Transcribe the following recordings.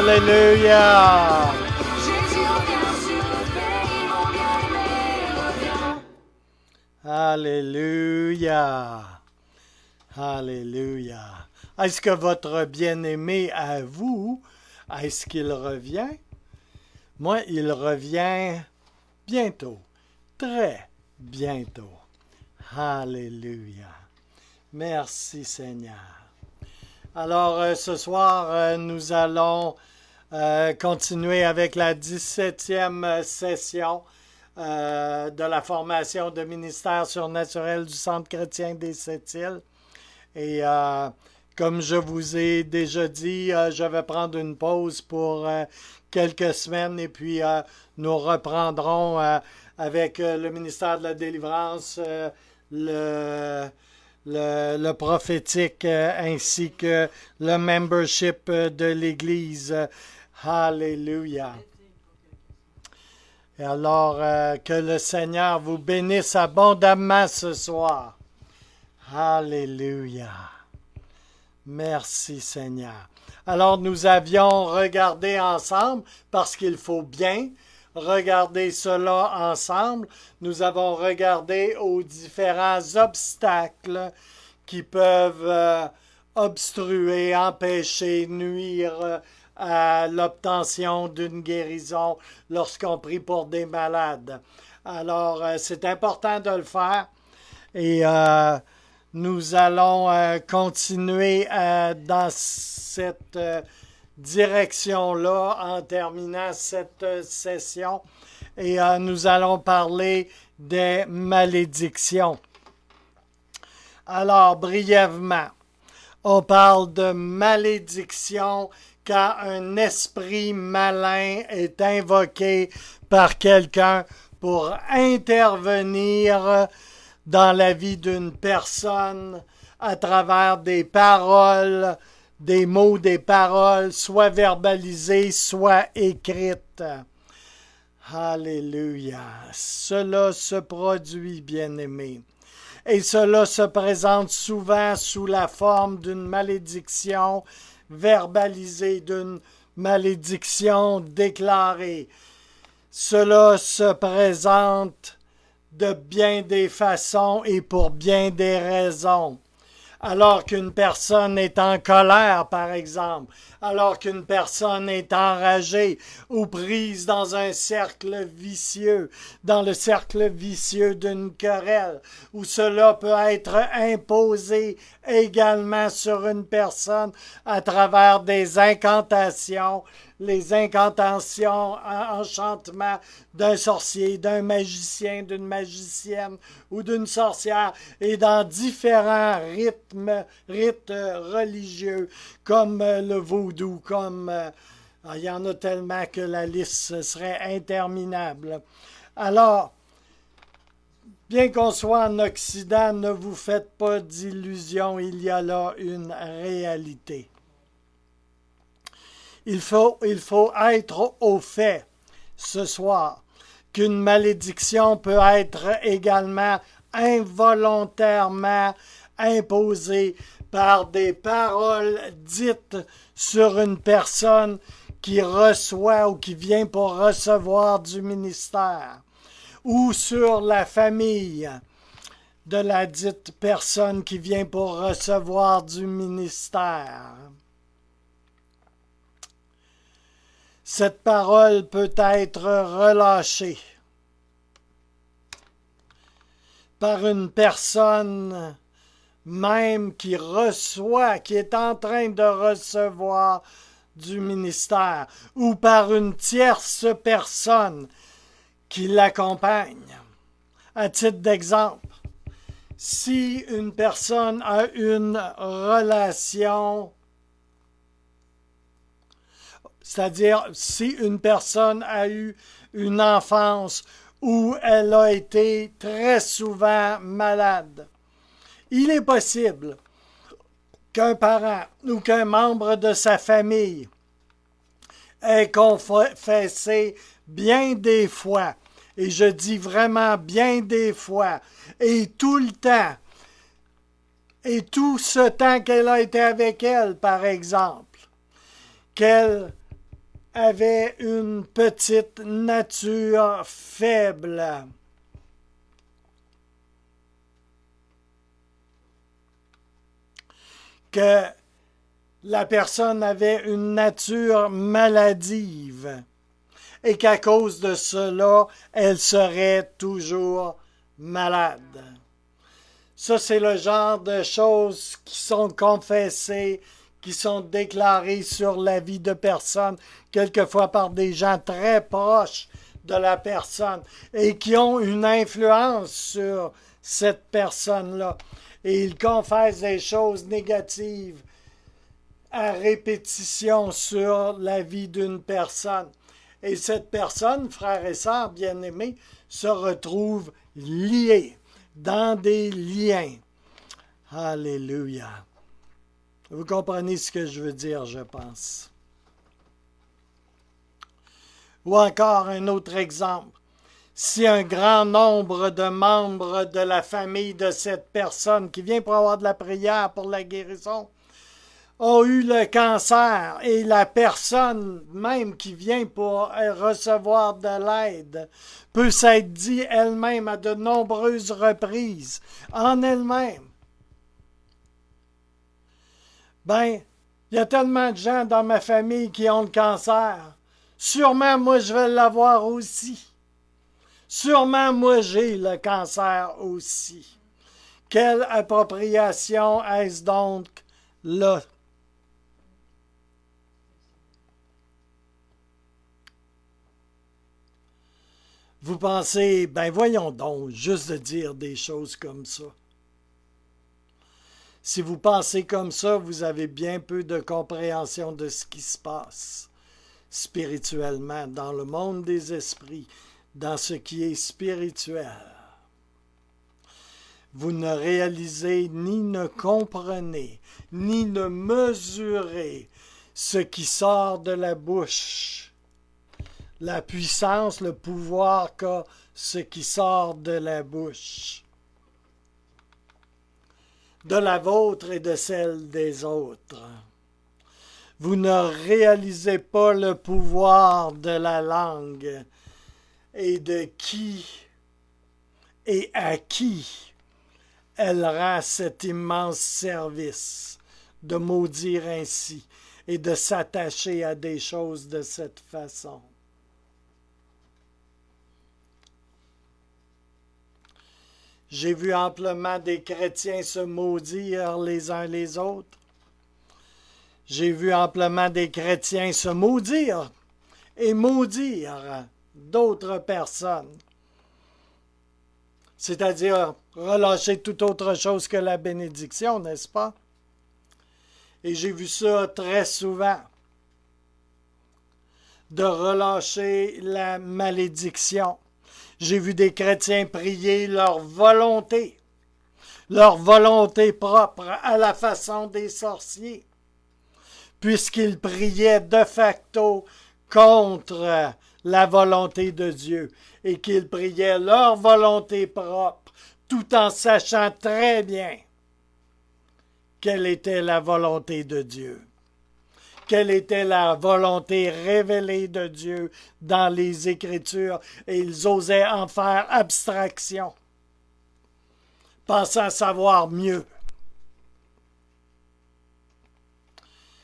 Alléluia. Alléluia. Alléluia. Est-ce que votre bien-aimé à vous, est-ce qu'il revient? Moi, il revient bientôt, très bientôt. Alléluia. Merci Seigneur. Alors, ce soir, nous allons continuer avec la 17e session de la formation de ministère surnaturel du Centre chrétien des Sept-Îles. Et comme je vous ai déjà dit, je vais prendre une pause pour quelques semaines et puis nous reprendrons avec le ministère de la délivrance, le prophétique ainsi que le membership de l'Église. Alléluia. Et alors, que le Seigneur vous bénisse abondamment ce soir. Alléluia. Merci Seigneur. Alors, nous avions regardé ensemble, parce qu'il faut bien regarder cela ensemble, nous avons regardé aux différents obstacles qui peuvent obstruer, empêcher, nuire à l'obtention d'une guérison lorsqu'on prie pour des malades. Alors, c'est important de le faire et nous allons continuer dans cette direction-là en terminant cette session et nous allons parler des malédictions. Alors, brièvement, on parle de malédiction quand un esprit malin est invoqué par quelqu'un pour intervenir dans la vie d'une personne à travers des paroles, des mots, des paroles, soit verbalisées, soit écrites. Alléluia. Cela se produit, bien-aimés. Et cela se présente souvent sous la forme d'une malédiction verbalisée, d'une malédiction déclarée. Cela se présente de bien des façons et pour bien des raisons. Alors qu'une personne est en colère, par exemple, alors qu'une personne est enragée ou prise dans un cercle vicieux, dans le cercle vicieux d'une querelle, où cela peut être imposé également sur une personne à travers des incantations, les incantations, enchantements d'un sorcier, d'un magicien, d'une magicienne ou d'une sorcière, et dans différents rites religieux, comme le vaudou, comme il y en a tellement que la liste serait interminable. Alors, bien qu'on soit en Occident, ne vous faites pas d'illusions, il y a là une réalité. Il faut être au fait ce soir qu'une malédiction peut être également involontairement imposée par des paroles dites sur une personne qui reçoit ou qui vient pour recevoir du ministère, ou sur la famille de la dite personne qui vient pour recevoir du ministère. Cette parole peut être relâchée par une personne même qui reçoit, qui est en train de recevoir du ministère, ou par une tierce personne qui l'accompagne. À titre d'exemple, si une personne a une relation, c'est-à-dire si une personne a eu une enfance où elle a été très souvent malade, il est possible qu'un parent ou qu'un membre de sa famille ait confessé bien des fois, et je dis vraiment bien des fois, et tout le temps, et tout ce temps qu'elle a été avec elle, par exemple, qu'elle avait une petite nature faible. Que la personne avait une nature maladive et qu'à cause de cela, elle serait toujours malade. Ça, c'est le genre de choses qui sont confessées, qui sont déclarées sur la vie de personnes, quelquefois par des gens très proches de la personne et qui ont une influence sur cette personne-là. Et ils confessent des choses négatives à répétition sur la vie d'une personne. Et cette personne, frères et sœurs bien-aimés, se retrouve liée dans des liens. Alléluia. Vous comprenez ce que je veux dire, je pense. Ou encore un autre exemple. Si un grand nombre de membres de la famille de cette personne qui vient pour avoir de la prière pour la guérison ont eu le cancer et la personne même qui vient pour recevoir de l'aide peut s'être dit elle-même à de nombreuses reprises en elle-même, ben, il y a tellement de gens dans ma famille qui ont le cancer. Sûrement, moi, je vais l'avoir aussi. Sûrement, moi, j'ai le cancer aussi. Quelle appropriation est-ce donc là? Vous pensez, ben voyons donc, juste de dire des choses comme ça. Si vous pensez comme ça, vous avez bien peu de compréhension de ce qui se passe spirituellement, dans le monde des esprits, dans ce qui est spirituel. Vous ne réalisez ni ne comprenez, ni ne mesurez ce qui sort de la bouche, la puissance, le pouvoir qu'a ce qui sort de la bouche, de la vôtre et de celle des autres. Vous ne réalisez pas le pouvoir de la langue et de qui et à qui elle rend cet immense service de maudire ainsi et de s'attacher à des choses de cette façon. J'ai vu amplement des chrétiens se maudire les uns les autres. J'ai vu amplement des chrétiens se maudire et maudire d'autres personnes. C'est-à-dire relâcher toute autre chose que la bénédiction, n'est-ce pas? Et j'ai vu ça très souvent, de relâcher la malédiction. J'ai vu des chrétiens prier leur volonté propre à la façon des sorciers, puisqu'ils priaient de facto contre la volonté de Dieu et qu'ils priaient leur volonté propre, tout en sachant très bien quelle était la volonté de Dieu. Quelle était la volonté révélée de Dieu dans les Écritures, et ils osaient en faire abstraction, pensant savoir mieux.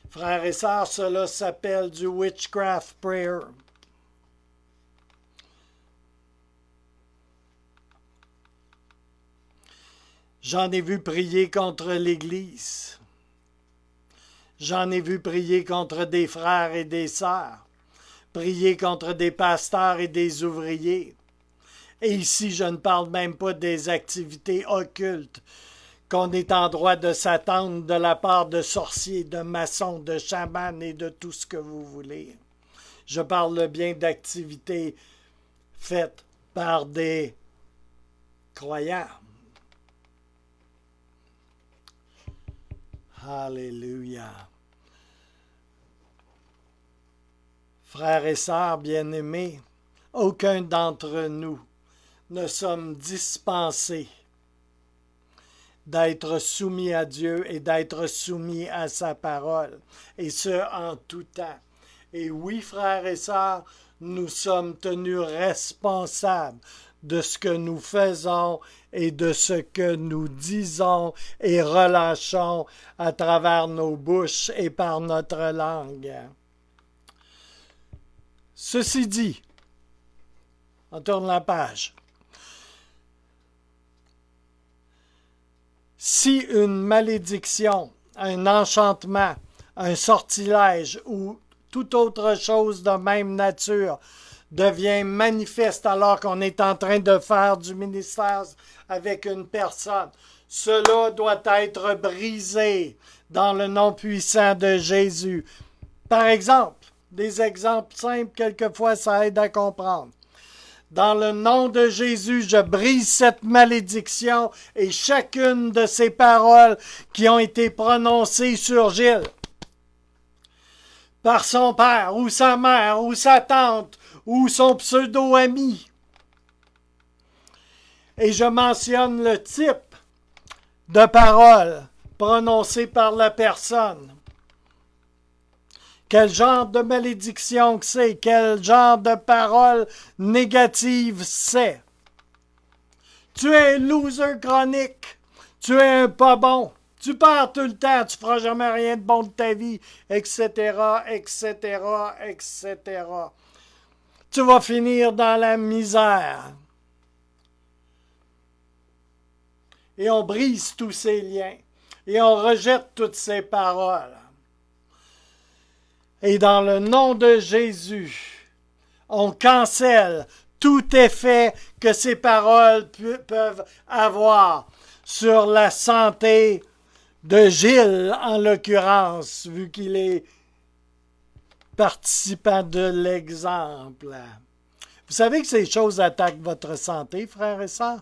Frères et sœurs, cela s'appelle du witchcraft prayer. J'en ai vu prier contre l'Église. J'en ai vu prier contre des frères et des sœurs, prier contre des pasteurs et des ouvriers. Et ici, je ne parle même pas des activités occultes qu'on est en droit de s'attendre de la part de sorciers, de maçons, de chamans et de tout ce que vous voulez. Je parle bien d'activités faites par des croyants. Alléluia. Frères et sœurs bien-aimés, aucun d'entre nous ne sommes dispensés d'être soumis à Dieu et d'être soumis à sa parole, et ce en tout temps. Et oui, frères et sœurs, nous sommes tenus responsables de ce que nous faisons et de ce que nous disons et relâchons à travers nos bouches et par notre langue. Ceci dit, on tourne la page. Si une malédiction, un enchantement, un sortilège ou toute autre chose de même nature devient manifeste alors qu'on est en train de faire du ministère avec une personne, cela doit être brisé dans le nom puissant de Jésus. Par exemple, des exemples simples, quelquefois ça aide à comprendre. Dans le nom de Jésus, je brise cette malédiction et chacune de ces paroles qui ont été prononcées sur Gilles par son père ou sa mère ou sa tante ou son pseudo-ami. Et je mentionne le type de parole prononcée par la personne. Quel genre de malédiction que c'est? Quel genre de parole négative c'est? Tu es un loser chronique. Tu es un pas bon. Tu perds tout le temps. Tu ne feras jamais rien de bon de ta vie, etc., etc., etc. Tu vas finir dans la misère. Et on brise tous ces liens. Et on rejette toutes ces paroles. Et dans le nom de Jésus, on cancelle tout effet que ces paroles peuvent avoir sur la santé de Gilles, en l'occurrence, vu qu'il est participant de l'exemple. Vous savez que ces choses attaquent votre santé, frères et sœurs?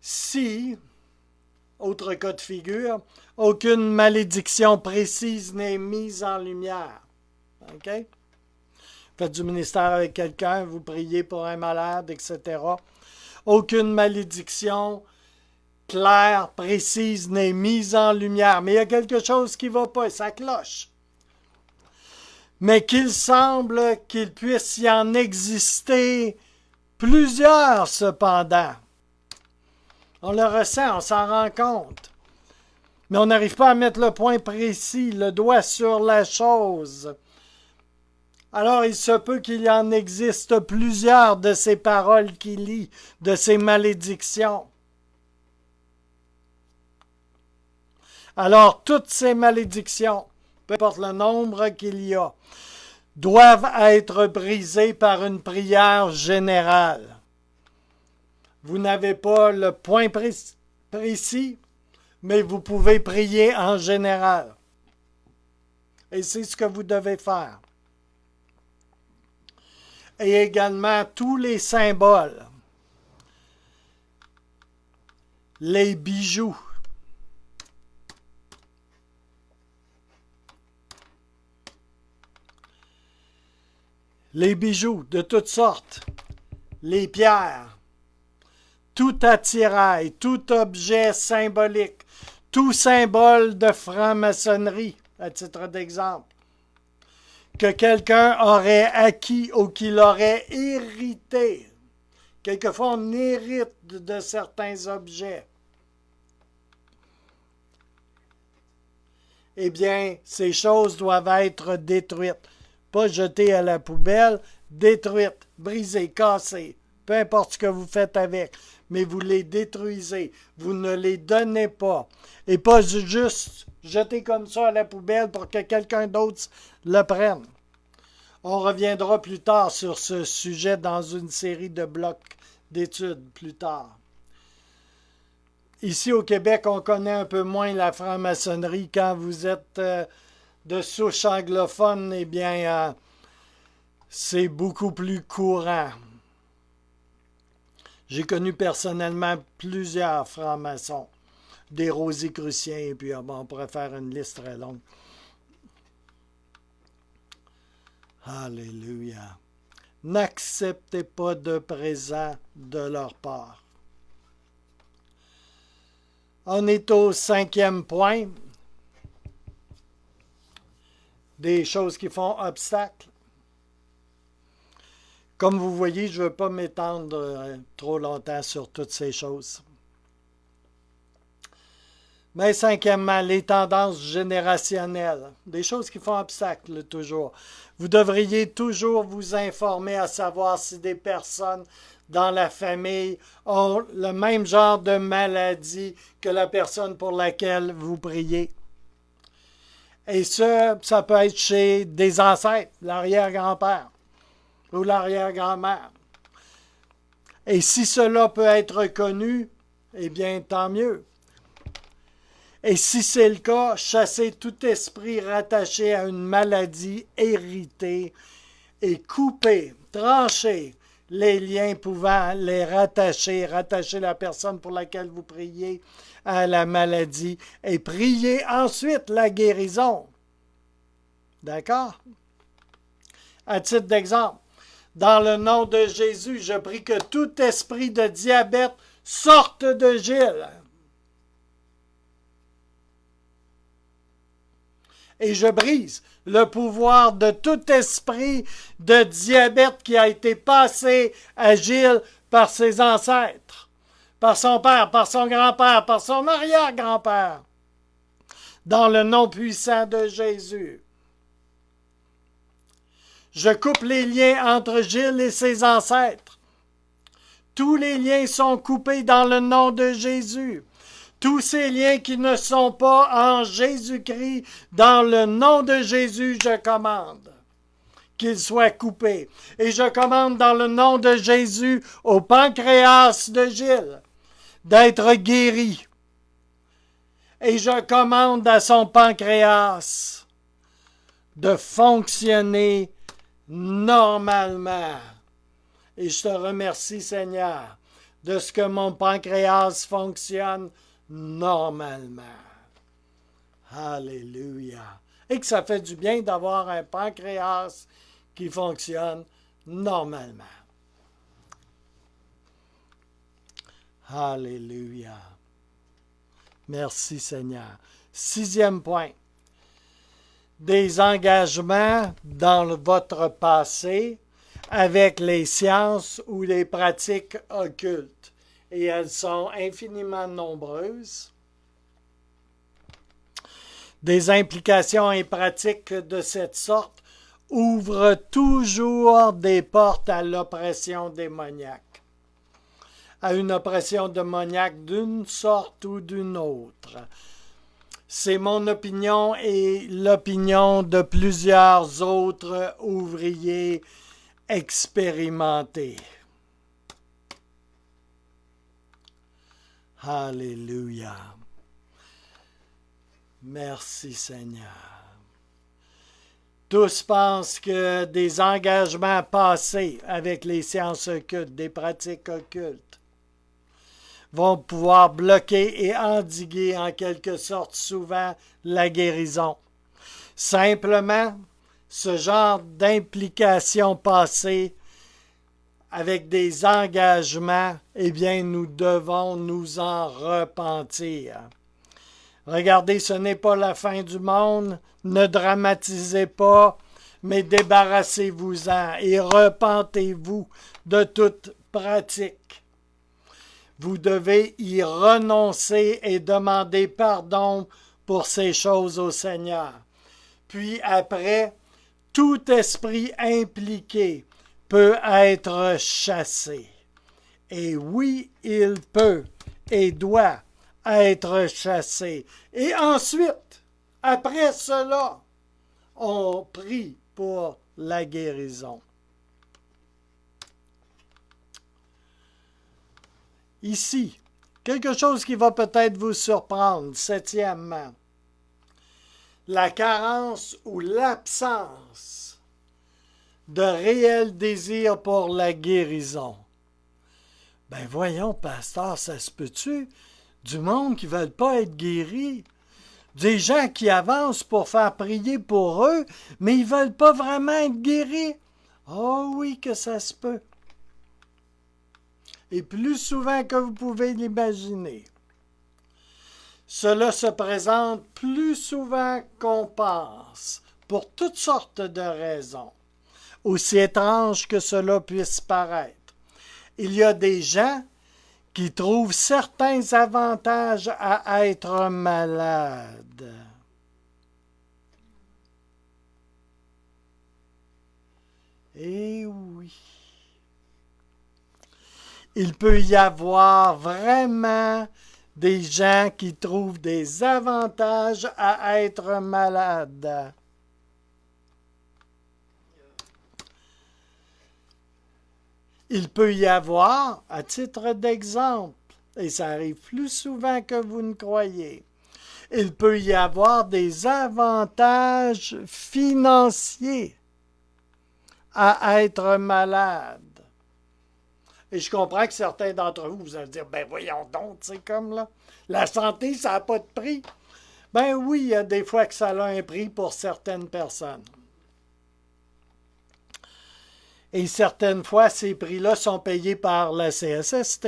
Si, autre cas de figure, aucune malédiction précise n'est mise en lumière. OK? Faites du ministère avec quelqu'un, vous priez pour un malade, etc. Aucune malédiction claire, précise n'est mise en lumière. Mais il y a quelque chose qui ne va pas, ça cloche. Mais qu'il semble qu'il puisse y en exister plusieurs cependant. On le ressent, on s'en rend compte. Mais on n'arrive pas à mettre le point précis, le doigt sur la chose. Alors il se peut qu'il y en existe plusieurs de ces paroles qu'il lit, de ces malédictions. Alors toutes ces malédictions, peu importe le nombre qu'il y a, doivent être brisées par une prière générale. Vous n'avez pas le point précis, mais vous pouvez prier en général. Et c'est ce que vous devez faire. Et également tous les symboles, les bijoux, de toutes sortes, les pierres, tout attirail, tout objet symbolique, tout symbole de franc-maçonnerie, à titre d'exemple, que quelqu'un aurait acquis ou qu'il aurait hérité. Quelquefois, on hérite de certains objets. Eh bien, ces choses doivent être détruites. Pas jetées à la poubelle, détruites, brisées, cassées. Peu importe ce que vous faites avec, mais vous les détruisez. Vous ne les donnez pas. Et pas juste jeter comme ça à la poubelle pour que quelqu'un d'autre le prenne. On reviendra plus tard sur ce sujet dans une série de blocs d'études plus tard. Ici au Québec, on connaît un peu moins la franc-maçonnerie. Quand vous êtes de souche anglophone, eh bien, c'est beaucoup plus courant. J'ai connu personnellement plusieurs francs-maçons, des Rosicruciens, et puis on pourrait faire une liste très longue. Alléluia. N'acceptez pas de présent de leur part. On est au 5e point. Des choses qui font obstacle. Comme vous voyez, je ne veux pas m'étendre trop longtemps sur toutes ces choses. Mais 5e, les tendances générationnelles. Des choses qui font obstacle toujours. Vous devriez toujours vous informer à savoir si des personnes dans la famille ont le même genre de maladie que la personne pour laquelle vous priez. Et ça peut être chez des ancêtres, l'arrière-grand-père ou l'arrière-grand-mère. Et si cela peut être connu, eh bien, tant mieux. Et si c'est le cas, chassez tout esprit rattaché à une maladie héritée et coupez, tranchez les liens pouvant les rattacher la personne pour laquelle vous priez à la maladie et priez ensuite la guérison. D'accord? À titre d'exemple, dans le nom de Jésus, je prie que tout esprit de diabète sorte de Gilles. Et je brise le pouvoir de tout esprit de diabète qui a été passé à Gilles par ses ancêtres, par son père, par son grand-père, par son arrière-grand-père, dans le nom puissant de Jésus. Je coupe les liens entre Gilles et ses ancêtres. Tous les liens sont coupés dans le nom de Jésus. Tous ces liens qui ne sont pas en Jésus-Christ, dans le nom de Jésus, je commande qu'ils soient coupés. Et je commande dans le nom de Jésus au pancréas de Gilles d'être guéri. Et je commande à son pancréas de fonctionner normalement. Et je te remercie, Seigneur, de ce que mon pancréas fonctionne normalement. Alléluia. Et que ça fait du bien d'avoir un pancréas qui fonctionne normalement. Alléluia. Merci Seigneur. 6e point. Des engagements dans votre passé avec les sciences ou les pratiques occultes. Et elles sont infiniment nombreuses. Des implications et pratiques de cette sorte ouvrent toujours des portes à l'oppression démoniaque, à une oppression démoniaque d'une sorte ou d'une autre. C'est mon opinion et l'opinion de plusieurs autres ouvriers expérimentés. Alléluia. Merci Seigneur. Tous pensent que des engagements passés avec les sciences occultes, des pratiques occultes, vont pouvoir bloquer et endiguer en quelque sorte souvent la guérison. Simplement, ce genre d'implication passée avec des engagements, eh bien, nous devons nous en repentir. Regardez, ce n'est pas la fin du monde, ne dramatisez pas, mais débarrassez-vous-en et repentez-vous de toute pratique. Vous devez y renoncer et demander pardon pour ces choses au Seigneur. Puis après, tout esprit impliqué peut être chassé. Et oui, il peut et doit être chassé. Et ensuite, après cela, on prie pour la guérison. Ici, quelque chose qui va peut-être vous surprendre. 7e, la carence ou l'absence de réel désir pour la guérison. Ben voyons, pasteur, ça se peut-tu? Du monde qui ne veulent pas être guéris. Des gens qui avancent pour faire prier pour eux, mais ils ne veulent pas vraiment être guéris. Oh oui que ça se peut. Et plus souvent que vous pouvez l'imaginer. Cela se présente plus souvent qu'on pense, pour toutes sortes de raisons, aussi étrange que cela puisse paraître. Il y a des gens qui trouvent certains avantages à être malade. Eh oui. Il peut y avoir vraiment des gens qui trouvent des avantages à être malade. Il peut y avoir, à titre d'exemple, et ça arrive plus souvent que vous ne croyez, il peut y avoir des avantages financiers à être malade. Et je comprends que certains d'entre vous, vous allez dire, ben voyons donc, c'est comme là, la santé, ça n'a pas de prix. Ben oui, il y a des fois que ça a un prix pour certaines personnes. Et certaines fois, ces prix-là sont payés par la CSST,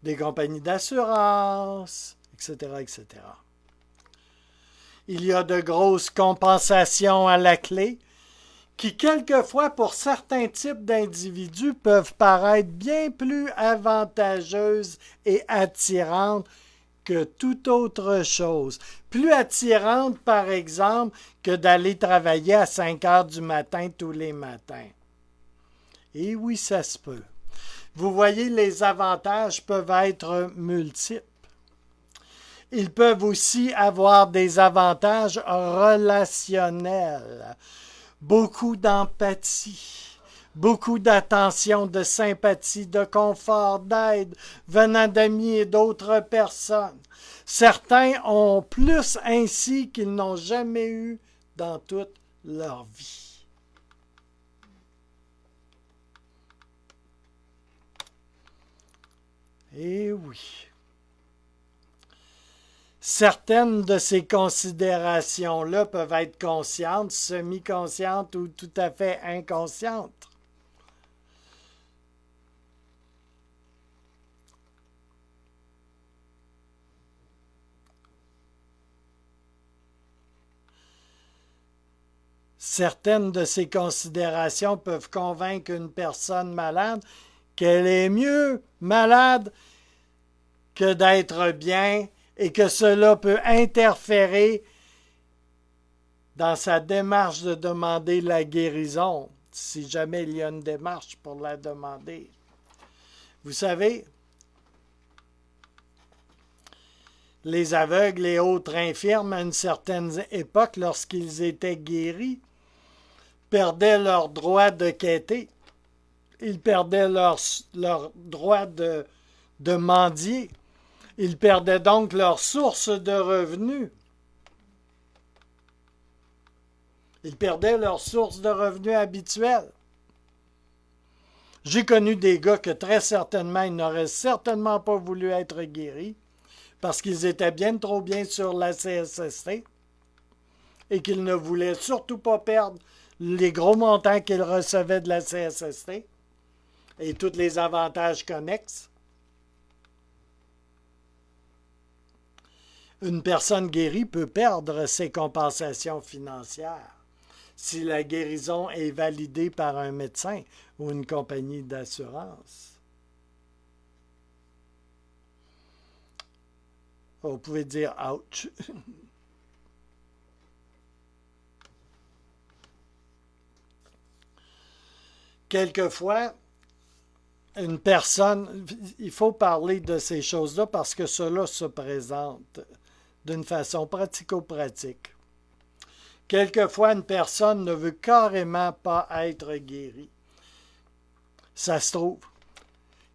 des compagnies d'assurance, etc., etc. Il y a de grosses compensations à la clé qui, quelquefois, pour certains types d'individus, peuvent paraître bien plus avantageuses et attirantes que toute autre chose. Plus attirantes, par exemple, que d'aller travailler à 5 heures du matin tous les matins. Et oui, ça se peut. Vous voyez, les avantages peuvent être multiples. Ils peuvent aussi avoir des avantages relationnels. Beaucoup d'empathie, beaucoup d'attention, de sympathie, de confort, d'aide venant d'amis et d'autres personnes. Certains ont plus ainsi qu'ils n'ont jamais eu dans toute leur vie. Eh oui. Certaines de ces considérations-là peuvent être conscientes, semi-conscientes ou tout à fait inconscientes. Certaines de ces considérations peuvent convaincre une personne malade qu'elle est mieux malade que d'être bien et que cela peut interférer dans sa démarche de demander la guérison, si jamais il y a une démarche pour la demander. Vous savez, les aveugles et autres infirmes, à une certaine époque, lorsqu'ils étaient guéris, perdaient leur droit de quêter. Ils perdaient leur droit de mendier. Ils perdaient donc leur source de revenus. Ils perdaient leur source de revenus habituelle. J'ai connu des gars que très certainement, ils n'auraient certainement pas voulu être guéris parce qu'ils étaient bien trop bien sur la CSST et qu'ils ne voulaient surtout pas perdre les gros montants qu'ils recevaient de la CSST et tous les avantages connexes. Une personne guérie peut perdre ses compensations financières si la guérison est validée par un médecin ou une compagnie d'assurance. Vous pouvez dire « ouch ». Quelquefois, une personne, il faut parler de ces choses-là parce que cela se présente d'une façon pratico-pratique. Quelquefois, une personne ne veut carrément pas être guérie. Ça se trouve.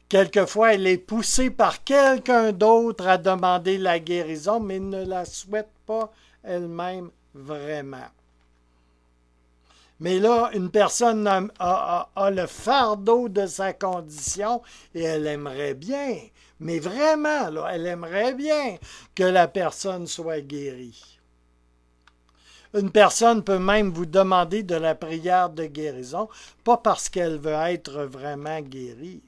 Quelquefois, elle est poussée par quelqu'un d'autre à demander la guérison, mais ne la souhaite pas elle-même vraiment. Mais là, une personne a le fardeau de sa condition et elle aimerait bien, mais vraiment, là, elle aimerait bien que la personne soit guérie. Une personne peut même vous demander de la prière de guérison, pas parce qu'elle veut être vraiment guérie.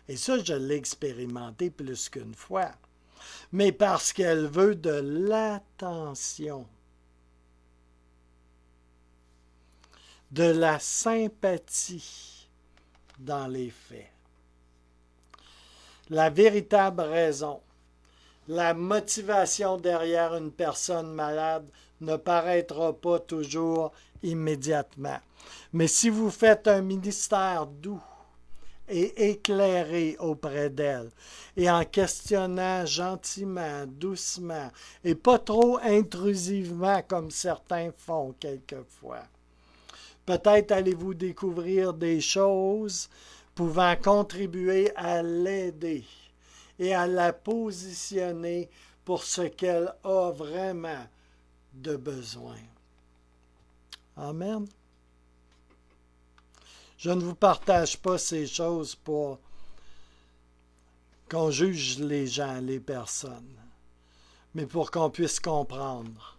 Et ça, je l'ai expérimenté plus qu'une fois. mais parce qu'elle veut de l'attention, de la sympathie dans les faits. La véritable raison, la motivation derrière une personne malade ne paraîtra pas toujours immédiatement. Mais si vous faites un ministère doux et éclairé auprès d'elle, et en questionnant gentiment, doucement, et pas trop intrusivement comme certains font quelquefois, peut-être allez-vous découvrir des choses pouvant contribuer à l'aider et à la positionner pour ce qu'elle a vraiment de besoin. Amen. Je ne vous partage pas ces choses pour qu'on juge les gens, les personnes, mais pour qu'on puisse comprendre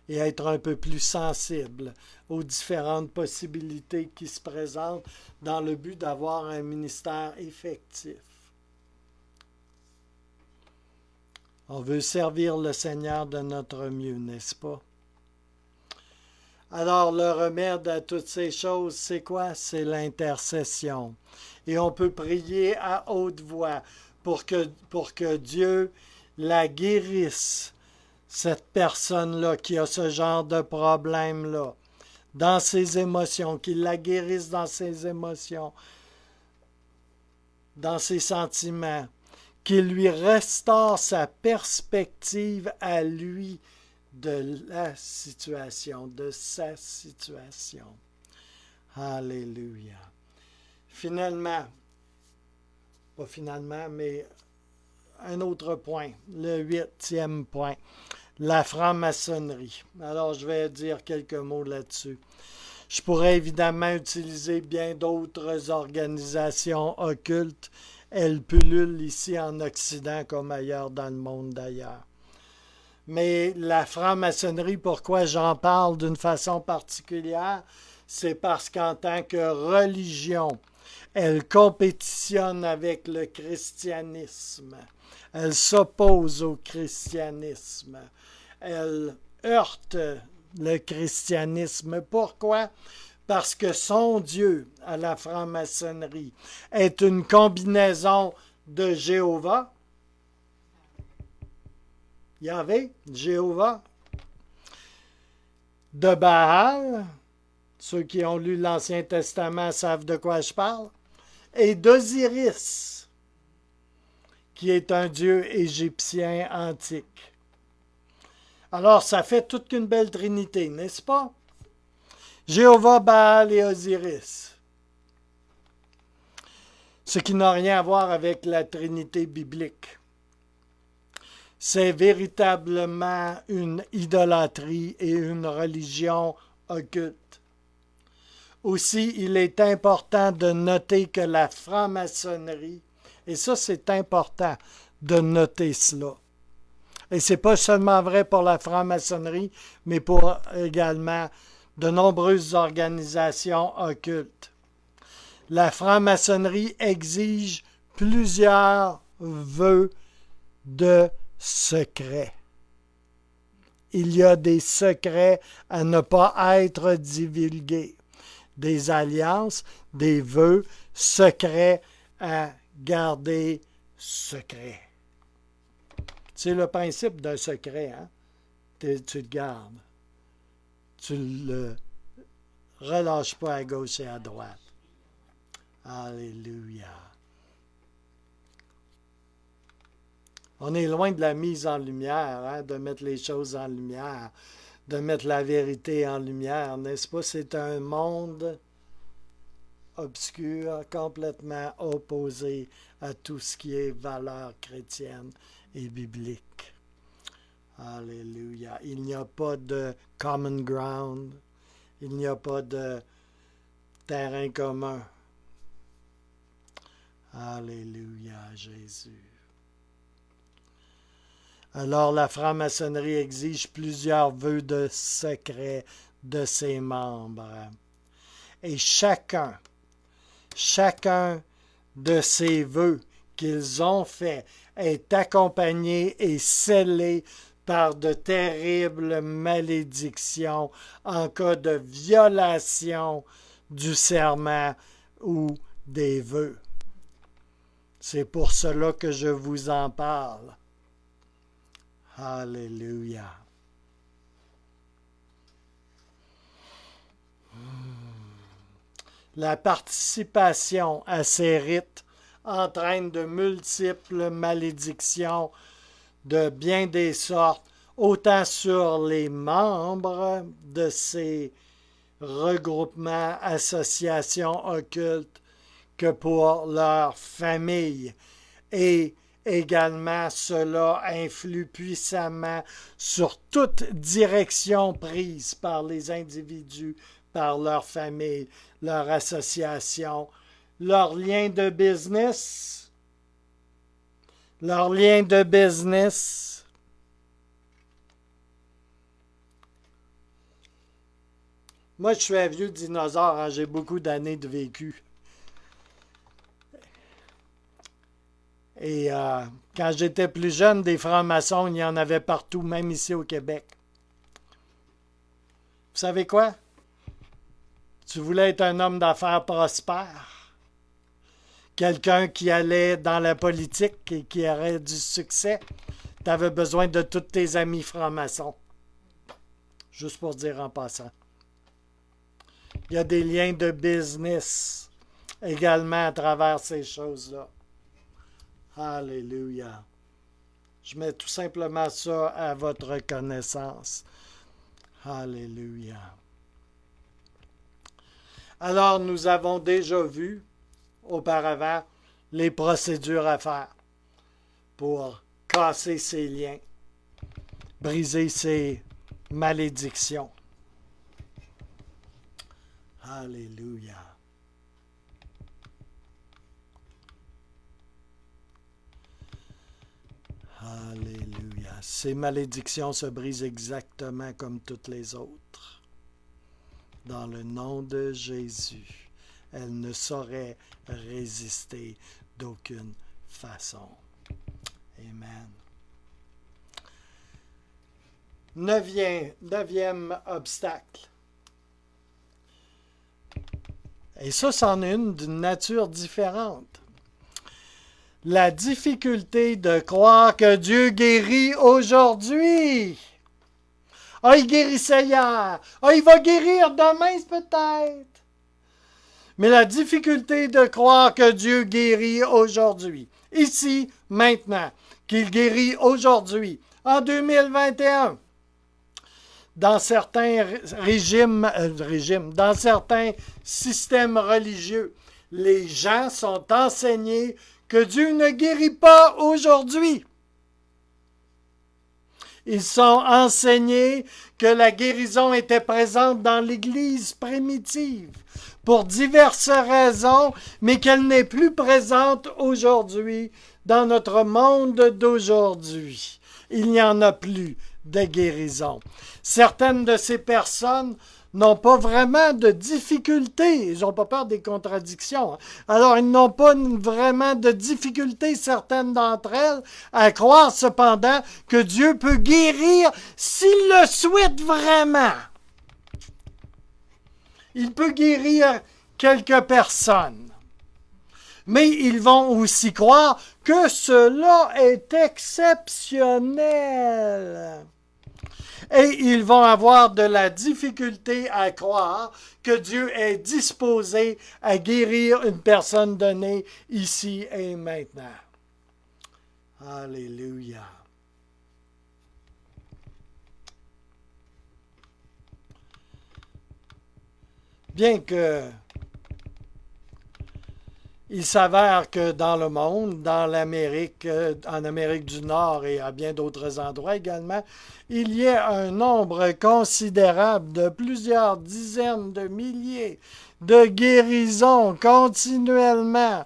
et être un peu plus sensible aux différentes possibilités qui se présentent dans le but d'avoir un ministère effectif. On veut servir le Seigneur de notre mieux, n'est-ce pas? Alors, le remède à toutes ces choses, c'est quoi? C'est l'intercession. Et on peut prier à haute voix pour que Dieu la guérisse, cette personne-là qui a ce genre de problème-là, dans ses émotions, qu'il la guérisse dans ses émotions, dans ses sentiments, qu'il lui restaure sa perspective à lui de la situation, de sa situation. Alléluia. Finalement, pas finalement, mais un autre point, le 8e point, la franc-maçonnerie. Alors, je vais dire quelques mots là-dessus. Je pourrais évidemment utiliser bien d'autres organisations occultes. Elles pullulent ici en Occident comme ailleurs dans le monde d'ailleurs. Mais la franc-maçonnerie, pourquoi j'en parle d'une façon particulière, c'est parce qu'en tant que religion, elle compétitionne avec le christianisme. Elle s'oppose au christianisme. Elle heurte le christianisme. Pourquoi? Parce que son Dieu, à la franc-maçonnerie, est une combinaison de Jéhovah, Yahvé, Jéhovah, de Baal, ceux qui ont lu l'Ancien Testament savent de quoi je parle, et d'Osiris, qui est un dieu égyptien antique. Alors, ça fait toute une belle trinité, n'est-ce pas? Jéhovah, Baal et Osiris. Ce qui n'a rien à voir avec la trinité biblique. C'est véritablement une idolâtrie et une religion occulte. Aussi, il est important de noter que la franc-maçonnerie, et ça c'est important de noter cela, et ce n'est pas seulement vrai pour la franc-maçonnerie, mais pour également de nombreuses organisations occultes. La franc-maçonnerie exige plusieurs vœux de secret. Il y a des secrets à ne pas être divulgués, des alliances, des vœux secrets à garder secrets. C'est le principe d'un secret, hein? Tu le gardes. Tu le relâches pas à gauche et à droite. Alléluia. On est loin de la mise en lumière, hein, de mettre les choses en lumière, de mettre la vérité en lumière, n'est-ce pas? C'est un monde obscur, complètement opposé à tout ce qui est valeur chrétienne et biblique. Alléluia. Il n'y a pas de common ground. Il n'y a pas de terrain commun. Alléluia, Jésus. Alors la franc-maçonnerie exige plusieurs vœux de secret de ses membres. Et chacun de ces vœux qu'ils ont faits est accompagnée et scellée par de terribles malédictions en cas de violation du serment ou des vœux. C'est pour cela que je vous en parle. Alléluia. La participation à ces rites entraîne de multiples malédictions de bien des sortes, autant sur les membres de ces regroupements, associations occultes, que pour leur famille. Et également, cela influe puissamment sur toute direction prise par les individus, par leur famille, leur association, leur lien de business. Leur lien de business. Moi, je suis un vieux dinosaure, hein, j'ai beaucoup d'années de vécu. Et quand j'étais plus jeune, des francs-maçons, il y en avait partout, même ici au Québec. Vous savez quoi? Tu voulais être un homme d'affaires prospère, quelqu'un qui allait dans la politique et qui aurait du succès, tu avais besoin de tous tes amis francs-maçons. Juste pour dire en passant. Il y a des liens de business également à travers ces choses-là. Alléluia. Je mets tout simplement ça à votre connaissance. Alléluia. Alors, nous avons déjà vu auparavant les procédures à faire pour casser ces liens, briser ces malédictions. Alléluia. Alléluia. Ces malédictions se brisent exactement comme toutes les autres. Dans le nom de Jésus, elles ne sauraient résister d'aucune façon. Amen. Neuvième obstacle. Et ça, c'en est une d'une nature différente. La difficulté de croire que Dieu guérit aujourd'hui. Ah, il guérissait hier. Ah, il va guérir demain, peut-être. Mais la difficulté de croire que Dieu guérit aujourd'hui, ici, maintenant, qu'il guérit aujourd'hui, en 2021, dans certains dans certains systèmes religieux, les gens sont enseignés que Dieu ne guérit pas aujourd'hui. Ils sont enseignés que la guérison était présente dans l'Église primitive pour diverses raisons, mais qu'elle n'est plus présente aujourd'hui dans notre monde d'aujourd'hui. Il n'y en a plus de guérison. Certaines de ces personnes n'ont pas vraiment de difficultés. Ils n'ont pas peur des contradictions. Alors, ils n'ont pas vraiment de difficultés, certaines d'entre elles, à croire cependant que Dieu peut guérir s'il le souhaite vraiment. Il peut guérir quelques personnes. Mais ils vont aussi croire que cela est exceptionnel. Et ils vont avoir de la difficulté à croire que Dieu est disposé à guérir une personne donnée ici et maintenant. Alléluia. Bien que il s'avère que dans le monde, dans l'Amérique, en Amérique du Nord et à bien d'autres endroits également, il y a un nombre considérable de plusieurs dizaines de milliers de guérisons continuellement,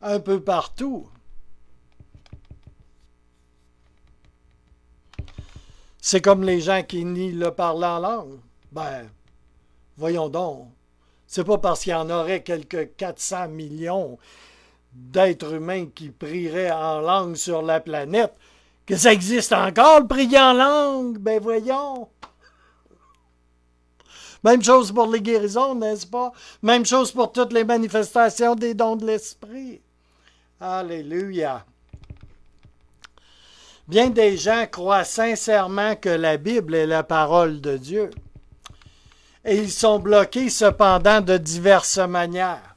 un peu partout. C'est comme les gens qui nient le parler en langue. Ben, voyons donc. C'est pas parce qu'il y en aurait quelques 400 millions d'êtres humains qui prieraient en langue sur la planète, que ça existe encore, le prier en langue. Ben voyons. Même chose pour les guérisons, n'est-ce pas? Même chose pour toutes les manifestations des dons de l'Esprit. Alléluia. Bien des gens croient sincèrement que la Bible est la parole de Dieu. Et ils sont bloqués cependant de diverses manières.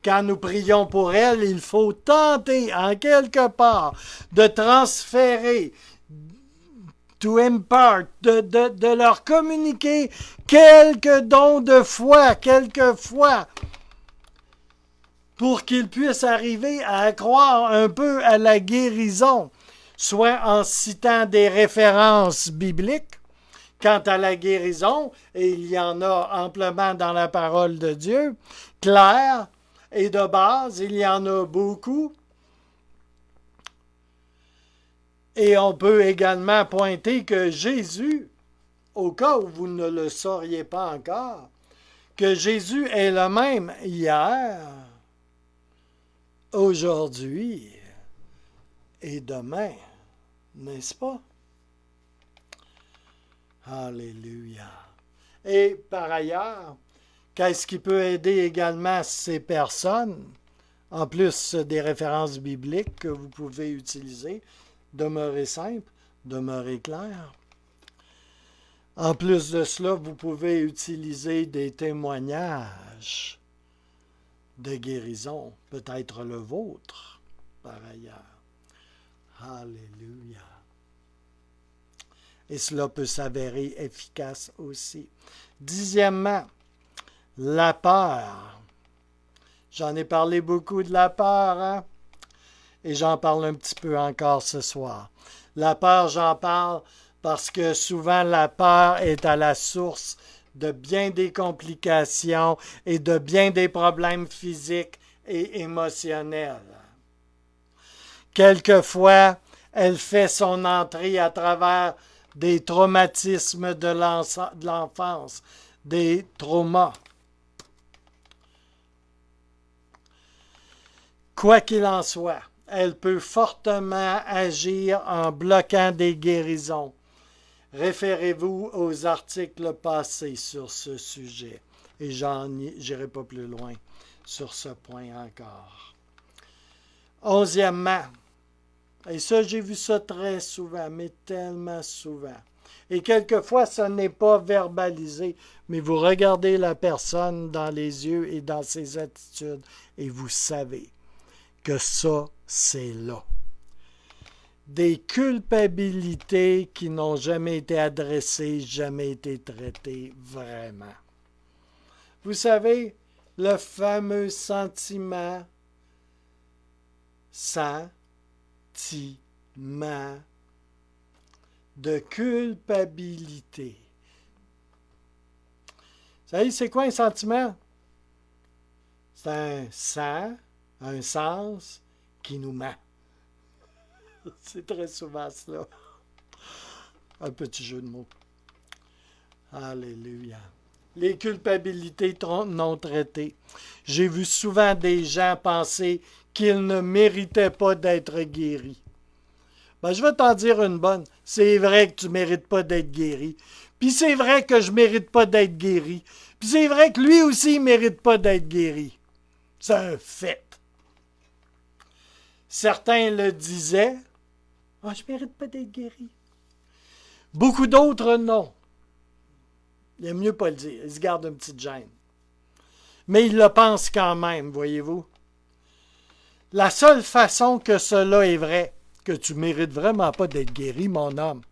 Quand nous prions pour elle, il faut tenter en quelque part de transférer, to impart, de leur communiquer quelques dons de foi, quelquefois, pour qu'ils puissent arriver à croire un peu à la guérison, soit en citant des références bibliques quant à la guérison, et il y en a amplement dans la parole de Dieu, claire et de base, il y en a beaucoup. Et on peut également pointer que Jésus, au cas où vous ne le sauriez pas encore, que Jésus est le même hier, aujourd'hui et demain, n'est-ce pas? Alléluia. Et par ailleurs, qu'est-ce qui peut aider également ces personnes, en plus des références bibliques que vous pouvez utiliser? Demeurez simple, demeurez clair. En plus de cela, vous pouvez utiliser des témoignages de guérison, peut-être le vôtre, par ailleurs. Alléluia. Et cela peut s'avérer efficace aussi. Dixièmement, la peur. J'en ai parlé beaucoup de la peur, hein? Et j'en parle un petit peu encore ce soir. La peur, j'en parle parce que souvent la peur est à la source de bien des complications et de bien des problèmes physiques et émotionnels. Quelquefois, elle fait son entrée à travers des traumatismes de l'enfance, des traumas. Quoi qu'il en soit, elle peut fortement agir en bloquant des guérisons. Référez-vous aux articles passés sur ce sujet et j'irai pas plus loin sur ce point encore. Onzièmement, et ça j'ai vu ça très souvent, mais tellement souvent, et quelquefois ce n'est pas verbalisé, mais vous regardez la personne dans les yeux et dans ses attitudes et vous savez que ça, c'est là. Des culpabilités qui n'ont jamais été adressées, jamais été traitées vraiment. Vous savez, le fameux sentiment de culpabilité. Vous savez, c'est quoi un sentiment? C'est un sens qui nous ment. C'est très souvent cela. Un petit jeu de mots. Alléluia. Les culpabilités non traitées. J'ai vu souvent des gens penser qu'ils ne méritaient pas d'être guéris. Ben, je vais t'en dire une bonne. C'est vrai que tu ne mérites pas d'être guéri. Puis c'est vrai que je ne mérite pas d'être guéri. Puis c'est vrai que lui aussi ne mérite pas d'être guéri. C'est un fait. Certains le disaient. « Ah, je ne mérite pas d'être guéri. » Beaucoup d'autres, non. Il est mieux pas le dire. Ils se gardent une petite gêne. Mais ils le pensent quand même, voyez-vous. La seule façon que cela est vrai, que tu ne mérites vraiment pas d'être guéri, mon homme,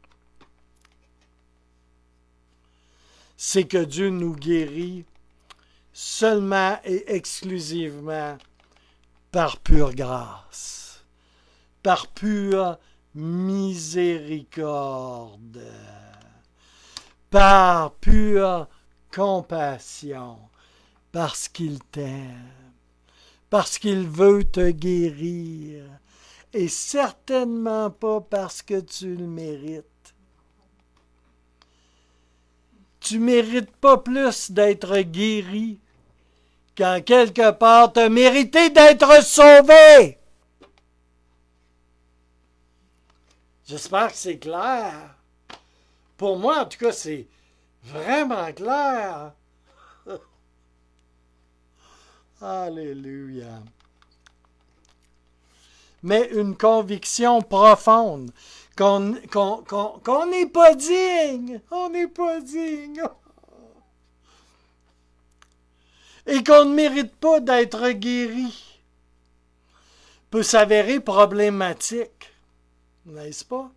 c'est que Dieu nous guérit seulement et exclusivement par pure grâce, par pure miséricorde, par pure compassion, parce qu'il t'aime, parce qu'il veut te guérir, et certainement pas parce que tu le mérites. Tu ne mérites pas plus d'être guéri qu'en quelque part, tu as mérité d'être sauvé. J'espère que c'est clair. Pour moi, en tout cas, c'est vraiment clair. Alléluia. Mais une conviction profonde qu'on n'est pas digne. On n'est pas digne. Et qu'on ne mérite pas d'être guéri peut s'avérer problématique, n'est-ce pas?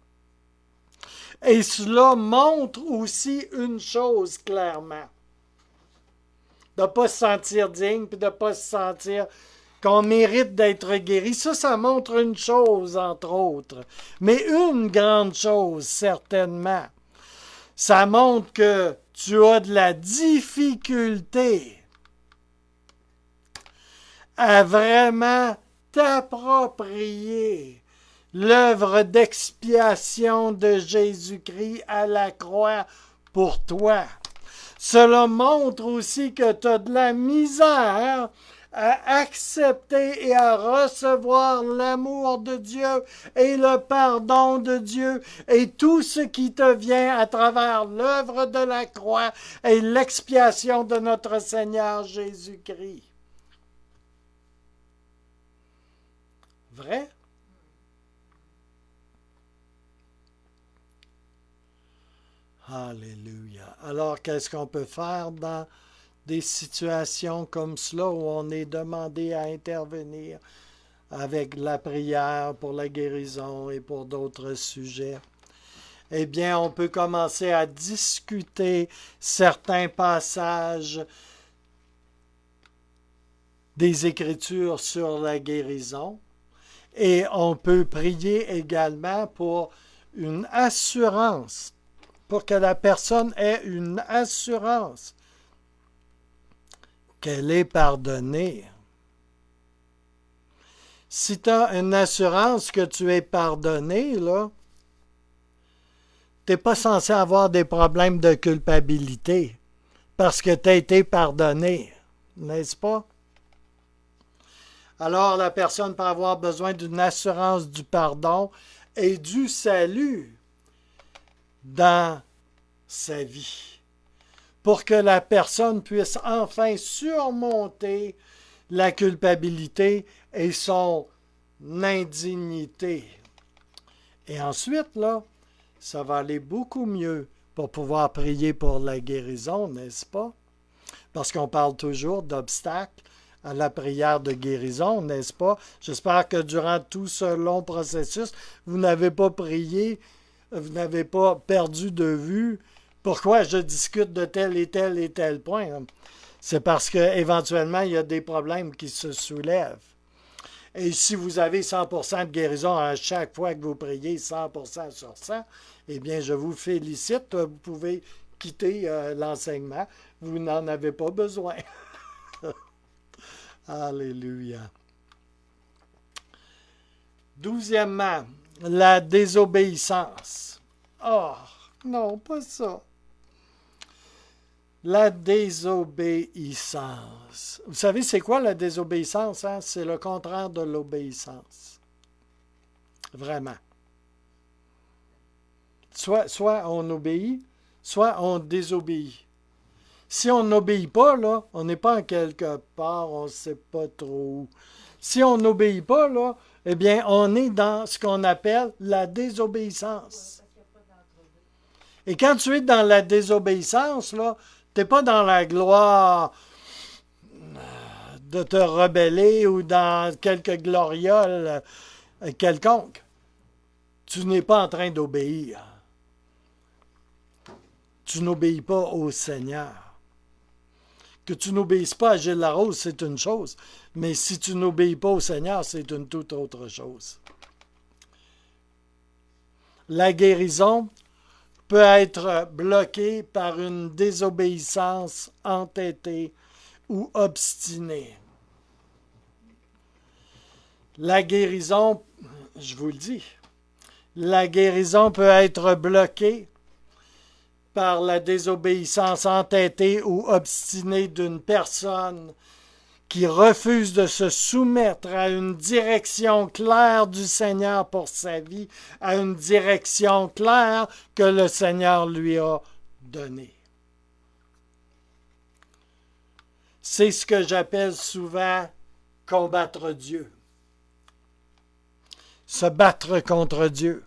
Et cela montre aussi une chose clairement. De ne pas se sentir digne, puis de ne pas se sentir qu'on mérite d'être guéri. Ça montre une chose, entre autres. Mais une grande chose, certainement. Ça montre que tu as de la difficulté à vraiment t'approprier l'œuvre d'expiation de Jésus-Christ à la croix pour toi. Cela montre aussi que tu as de la misère à accepter et à recevoir l'amour de Dieu et le pardon de Dieu et tout ce qui te vient à travers l'œuvre de la croix et l'expiation de notre Seigneur Jésus-Christ. Vrai? Alléluia. Alors, qu'est-ce qu'on peut faire dans des situations comme cela où on est demandé à intervenir avec la prière pour la guérison et pour d'autres sujets? Eh bien, on peut commencer à discuter certains passages des Écritures sur la guérison et on peut prier également pour une assurance, pour que la personne ait une assurance qu'elle est pardonnée. Si tu as une assurance que tu es pardonné, là, tu n'es pas censé avoir des problèmes de culpabilité parce que tu as été pardonné, n'est-ce pas? Alors la personne peut avoir besoin d'une assurance du pardon et du salut dans sa vie, pour que la personne puisse enfin surmonter la culpabilité et son indignité. Et ensuite, là, ça va aller beaucoup mieux pour pouvoir prier pour la guérison, n'est-ce pas? Parce qu'on parle toujours d'obstacles à la prière de guérison, n'est-ce pas? J'espère que durant tout ce long processus, vous n'avez pas prié, vous n'avez pas perdu de vue pourquoi je discute de tel et tel et tel point. C'est parce qu'éventuellement, il y a des problèmes qui se soulèvent. Et si vous avez 100% de guérison à chaque fois que vous priez 100% sur 100, eh bien, je vous félicite. Vous pouvez quitter l'enseignement. Vous n'en avez pas besoin. Alléluia. 12e, la désobéissance. Oh, non, pas ça. La désobéissance. Vous savez, c'est quoi la désobéissance? Hein? C'est le contraire de l'obéissance. Vraiment. Soit on obéit, soit on désobéit. Si on n'obéit pas, là, on n'est pas en quelque part, on ne sait pas trop où. Si on n'obéit pas, là, eh bien, on est dans ce qu'on appelle la désobéissance. Et quand tu es dans la désobéissance, là, tu n'es pas dans la gloire de te rebeller ou dans quelque gloriole quelconque. Tu n'es pas en train d'obéir. Tu n'obéis pas au Seigneur. Que tu n'obéisses pas à Gilles Larose, c'est une chose. Mais si tu n'obéis pas au Seigneur, c'est une toute autre chose. La guérison peut être bloquée par une désobéissance entêtée ou obstinée. La guérison, je vous le dis, la guérison peut être bloquée par la désobéissance entêtée ou obstinée d'une personne qui refuse de se soumettre à une direction claire du Seigneur pour sa vie, à une direction claire que le Seigneur lui a donnée. C'est ce que j'appelle souvent combattre Dieu. Se battre contre Dieu.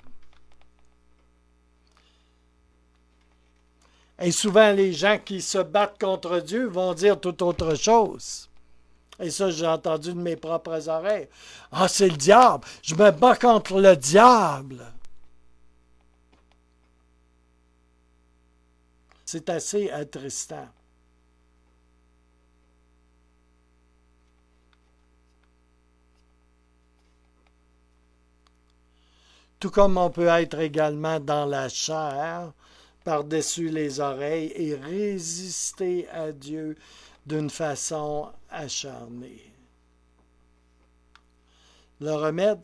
Et souvent, les gens qui se battent contre Dieu vont dire tout autre chose. Et ça, j'ai entendu de mes propres oreilles. Ah, c'est le diable. Je me bats contre le diable. C'est assez attristant. Tout comme on peut être également dans la chair, par-dessus les oreilles, et résister à Dieu d'une façon acharnée. Le remède,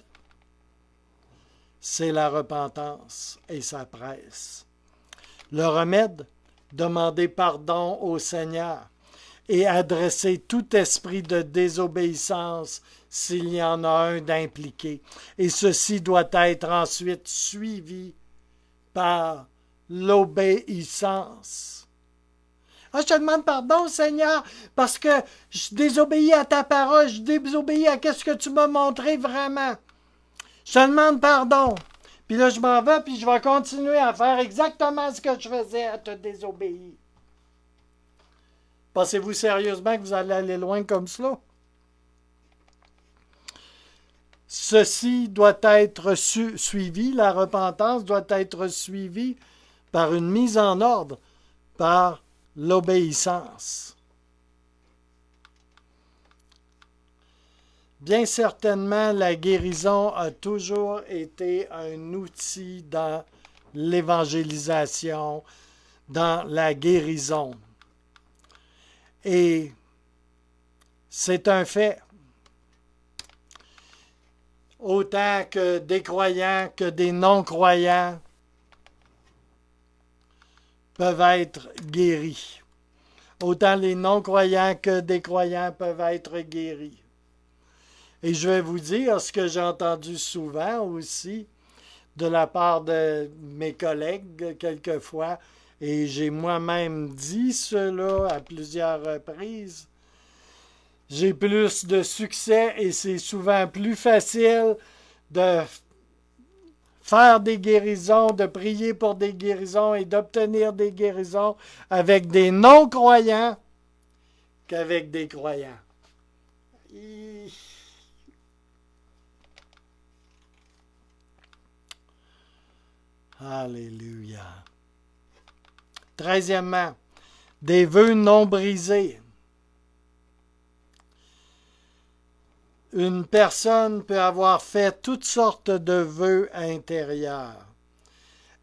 c'est la repentance et sa presse. Le remède, demander pardon au Seigneur et adresser tout esprit de désobéissance s'il y en a un d'impliqué. Et ceci doit être ensuite suivi par l'obéissance. Ah, je te demande pardon, Seigneur, parce que je désobéis à ta parole, je désobéis à ce que tu m'as montré vraiment. Je te demande pardon. Puis là, je m'en vais, puis je vais continuer à faire exactement ce que je faisais, à te désobéir. Pensez-vous sérieusement que vous allez aller loin comme cela? Ceci doit être suivi, la repentance doit être suivie par une mise en ordre, par l'obéissance. Bien certainement, la guérison a toujours été un outil dans l'évangélisation, dans la guérison. Et c'est un fait. Autant que des croyants que des non-croyants peuvent être guéris. Autant les non-croyants que des croyants peuvent être guéris. Et je vais vous dire ce que j'ai entendu souvent aussi de la part de mes collègues quelquefois, et j'ai moi-même dit cela à plusieurs reprises. J'ai plus de succès et c'est souvent plus facile de faire des guérisons, de prier pour des guérisons et d'obtenir des guérisons avec des non-croyants qu'avec des croyants. Alléluia. 13e, des vœux non brisés. Une personne peut avoir fait toutes sortes de vœux intérieurs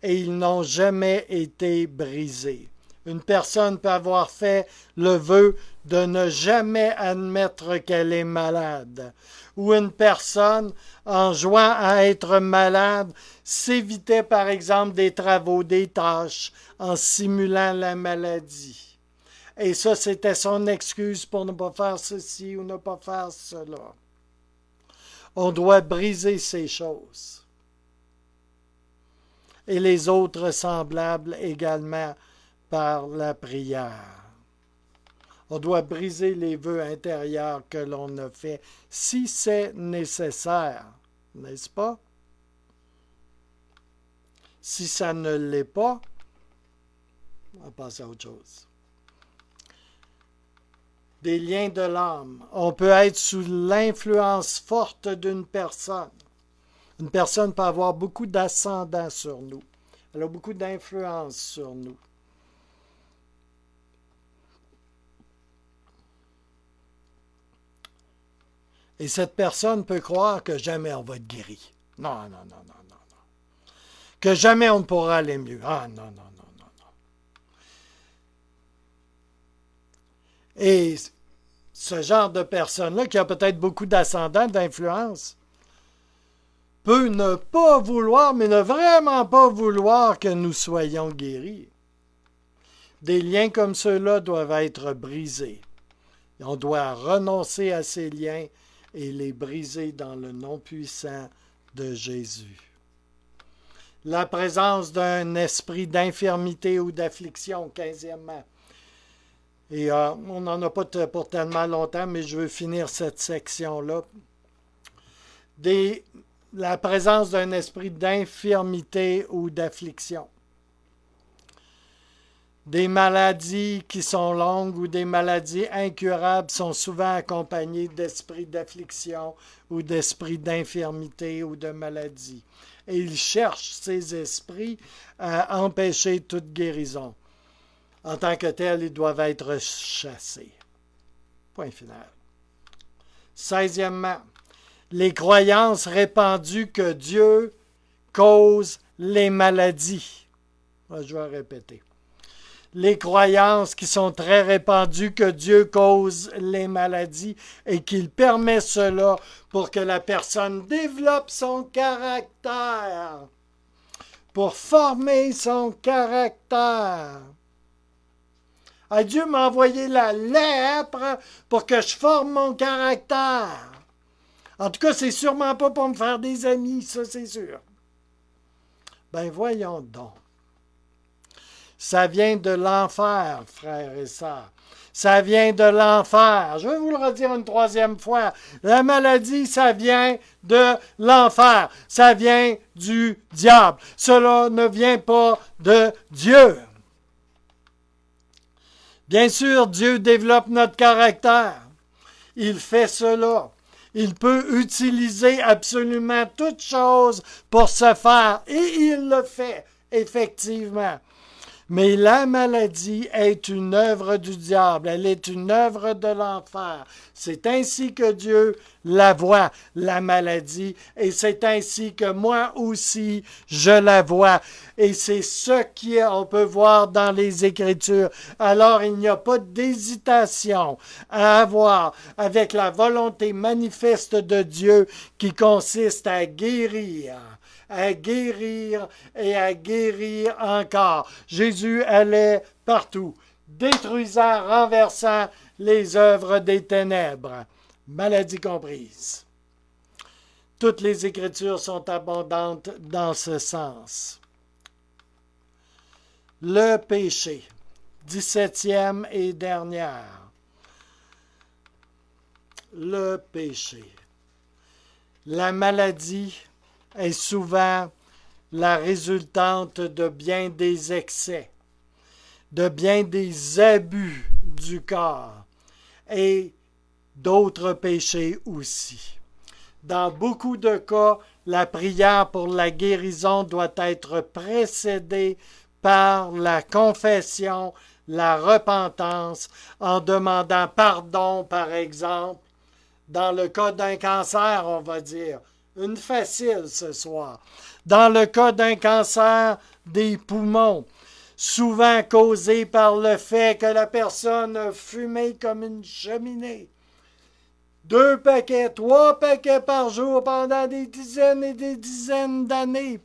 et ils n'ont jamais été brisés. Une personne peut avoir fait le vœu de ne jamais admettre qu'elle est malade. Ou une personne, en jouant à être malade, s'évitait par exemple des travaux, des tâches, en simulant la maladie. Et ça, c'était son excuse pour ne pas faire ceci ou ne pas faire cela. On doit briser ces choses. Et les autres semblables également par la prière. On doit briser les vœux intérieurs que l'on a fait si c'est nécessaire, n'est-ce pas? Si ça ne l'est pas, on va passer à autre chose. Des liens de l'âme. On peut être sous l'influence forte d'une personne. Une personne peut avoir beaucoup d'ascendant sur nous. Elle a beaucoup d'influence sur nous. Et cette personne peut croire que jamais on va être guéri. Non, non, non, non, non, non. Que jamais on ne pourra aller mieux. Ah, non, non, non, non, non. Et ce genre de personne-là, qui a peut-être beaucoup d'ascendant, d'influence, peut ne pas vouloir, mais ne vraiment pas vouloir que nous soyons guéris. Des liens comme ceux-là doivent être brisés. On doit renoncer à ces liens et les briser dans le nom puissant de Jésus. La présence d'un esprit d'infirmité ou d'affliction, 15e. Et on n'en a pas pour tellement longtemps, mais je veux finir cette section-là. La présence d'un esprit d'infirmité ou d'affliction. Des maladies qui sont longues ou des maladies incurables sont souvent accompagnées d'esprits d'affliction ou d'esprits d'infirmité ou de maladie. Et ils cherchent ces esprits à empêcher toute guérison. En tant que tels, ils doivent être chassés. Point final. 16e. Les croyances répandues que Dieu cause les maladies. Je vais répéter. Les croyances qui sont très répandues que Dieu cause les maladies et qu'il permet cela pour que la personne développe son caractère, pour former son caractère. Ah, Dieu m'a envoyé la lèpre pour que je forme mon caractère. En tout cas, c'est sûrement pas pour me faire des amis, ça c'est sûr. Ben voyons donc. Ça vient de l'enfer, frères et sœurs. Ça vient de l'enfer. Je vais vous le redire une troisième fois. La maladie, ça vient de l'enfer. Ça vient du diable. Cela ne vient pas de Dieu. Bien sûr, Dieu développe notre caractère. Il fait cela. Il peut utiliser absolument toute chose pour se faire. Et il le fait, effectivement. Mais la maladie est une œuvre du diable, elle est une œuvre de l'enfer. C'est ainsi que Dieu la voit, la maladie, et c'est ainsi que moi aussi je la vois. Et c'est ce qu'on peut voir dans les Écritures. Alors il n'y a pas d'hésitation à avoir avec la volonté manifeste de Dieu qui consiste à guérir et à guérir encore. Jésus allait partout, détruisant, renversant les œuvres des ténèbres, maladie comprise. Toutes les Écritures sont abondantes dans ce sens. Le péché, 17e et dernière. Le péché. La maladie est souvent la résultante de bien des excès, de bien des abus du corps et d'autres péchés aussi. Dans beaucoup de cas, la prière pour la guérison doit être précédée par la confession, la repentance, en demandant pardon, par exemple. Dans le cas d'un cancer, on va dire, une facile ce soir. Dans le cas d'un cancer des poumons, souvent causé par le fait que la personne a fumé comme une cheminée. 2 paquets, 3 paquets par jour pendant des dizaines et des dizaines d'années.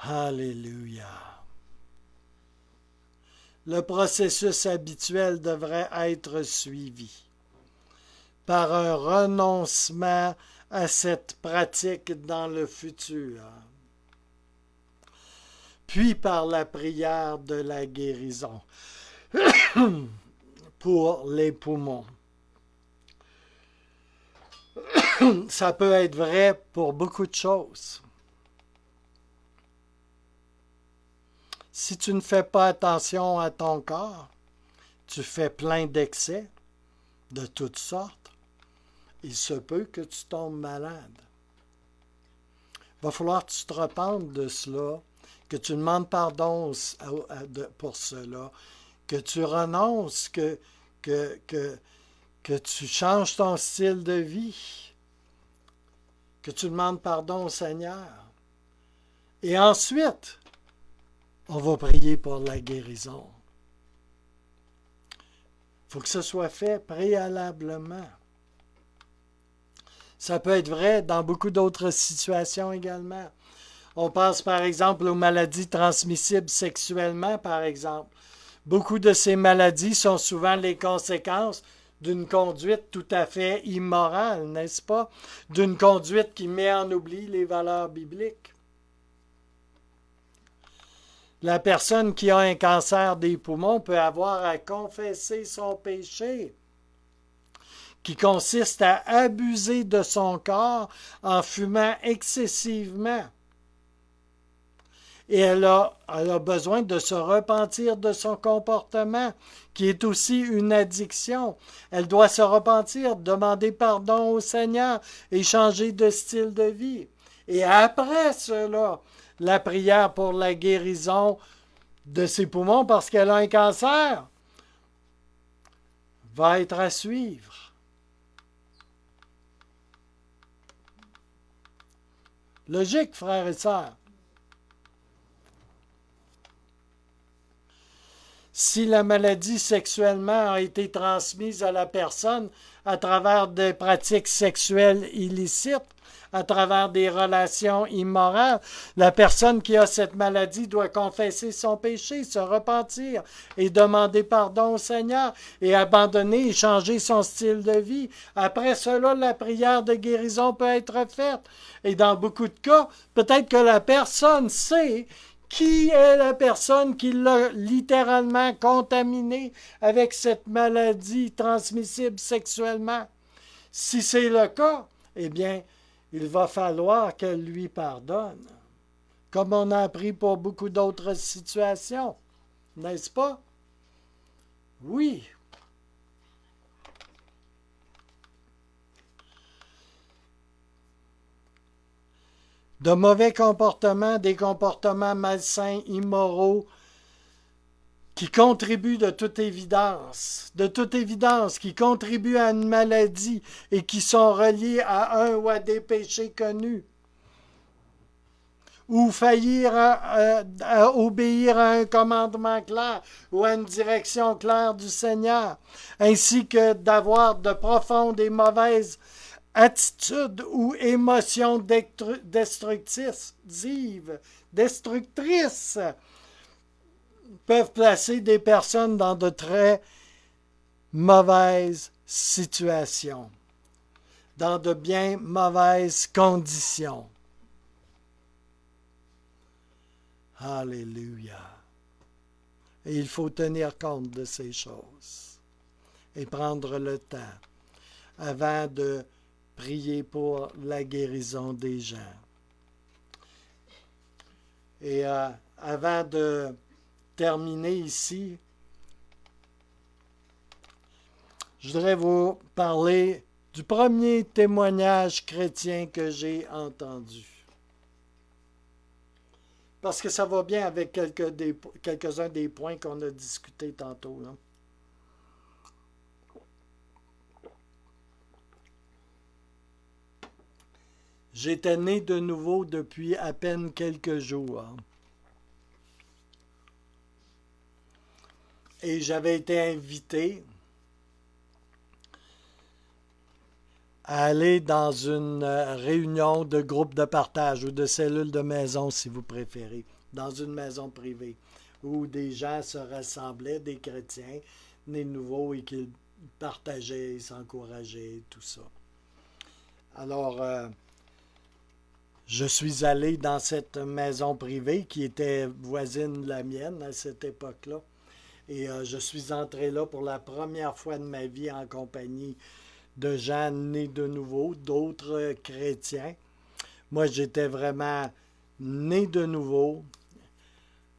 Alléluia. Le processus habituel devrait être suivi par un renoncement à cette pratique dans le futur, puis par la prière de la guérison pour les poumons. Ça peut être vrai pour beaucoup de choses. Si tu ne fais pas attention à ton corps, tu fais plein d'excès de toutes sortes, il se peut que tu tombes malade. Il va falloir que tu te repentes de cela, que tu demandes pardon pour cela, que tu renonces, que tu changes ton style de vie, que tu demandes pardon au Seigneur. Et ensuite, on va prier pour la guérison. Il faut que ce soit fait préalablement. Ça peut être vrai dans beaucoup d'autres situations également. On pense par exemple aux maladies transmissibles sexuellement, par exemple. Beaucoup de ces maladies sont souvent les conséquences d'une conduite tout à fait immorale, n'est-ce pas? D'une conduite qui met en oubli les valeurs bibliques. La personne qui a un cancer des poumons peut avoir à confesser son péché, qui consiste à abuser de son corps en fumant excessivement. Et elle a besoin de se repentir de son comportement, qui est aussi une addiction. Elle doit se repentir, demander pardon au Seigneur et changer de style de vie. Et après cela, la prière pour la guérison de ses poumons parce qu'elle a un cancer va être à suivre. Logique, frères et sœurs. Si la maladie sexuellement a été transmise à la personne à travers des pratiques sexuelles illicites, à travers des relations immorales, la personne qui a cette maladie doit confesser son péché, se repentir et demander pardon au Seigneur et abandonner et changer son style de vie. Après cela, la prière de guérison peut être faite. Et dans beaucoup de cas, peut-être que la personne sait qui est la personne qui l'a littéralement contaminé avec cette maladie transmissible sexuellement. Si c'est le cas, eh bien, il va falloir qu'elle lui pardonne, comme on a appris pour beaucoup d'autres situations, n'est-ce pas? Oui. De mauvais comportements, des comportements malsains, immoraux, qui contribuent de toute évidence, qui contribuent à une maladie et qui sont reliés à un ou à des péchés connus, ou faillir à obéir à un commandement clair ou à une direction claire du Seigneur, ainsi que d'avoir de profondes et mauvaises attitudes ou émotions destructrices, peuvent placer des personnes dans de très mauvaises situations, dans de bien mauvaises conditions. Alléluia. Et il faut tenir compte de ces choses et prendre le temps avant de prier pour la guérison des gens. Et avant de terminer ici, je voudrais vous parler du premier témoignage chrétien que j'ai entendu. Parce que ça va bien avec quelques-uns des points qu'on a discutés tantôt, là. J'étais né de nouveau depuis à peine quelques jours. Et j'avais été invité à aller dans une réunion de groupe de partage ou de cellule de maison, si vous préférez, dans une maison privée, où des gens se rassemblaient, des chrétiens, nés nouveaux, et qu'ils partageaient, s'encourageaient, tout ça. Alors, je suis allé dans cette maison privée qui était voisine de la mienne à cette époque-là. Et je suis entré là pour la première fois de ma vie en compagnie de gens nés de nouveau, d'autres chrétiens. Moi, j'étais vraiment né de nouveau.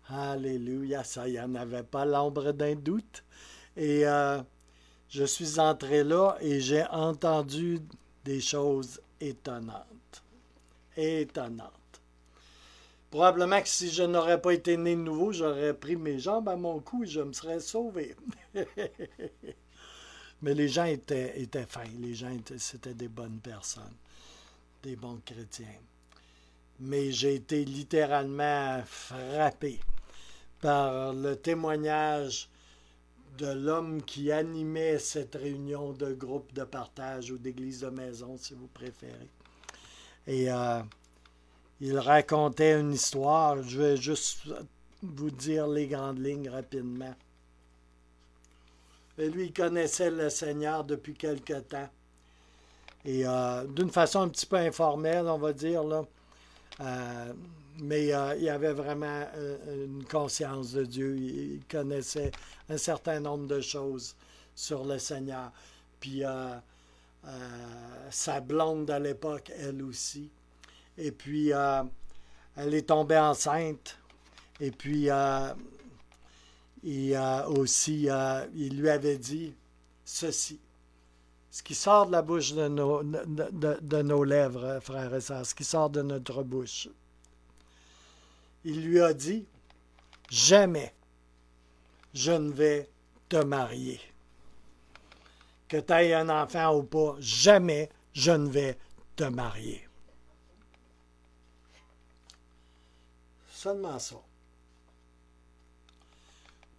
Alléluia, ça, il n'y en avait pas l'ombre d'un doute. Et je suis entré là et j'ai entendu des choses étonnantes. Étonnantes. Probablement que si je n'aurais pas été né de nouveau, j'aurais pris mes jambes à mon cou et je me serais sauvé. Mais les gens étaient fins. Les gens, c'était des bonnes personnes, des bons chrétiens. Mais j'ai été littéralement frappé par le témoignage de l'homme qui animait cette réunion de groupe de partage ou d'église de maison, si vous préférez. Et il racontait une histoire. Je vais juste vous dire les grandes lignes rapidement. Et lui, il connaissait le Seigneur depuis quelque temps. Et d'une façon un petit peu informelle, on va dire, là. Mais il avait vraiment une conscience de Dieu. Il connaissait un certain nombre de choses sur le Seigneur. Puis sa blonde à l'époque, elle aussi. Et puis, elle est tombée enceinte. Et puis, il lui avait dit ceci. Ce qui sort de la bouche de nos lèvres, frères et sœurs, ce qui sort de notre bouche. Il lui a dit, jamais je ne vais te marier. Que tu aies un enfant ou pas, jamais je ne vais te marier. Seulement ça.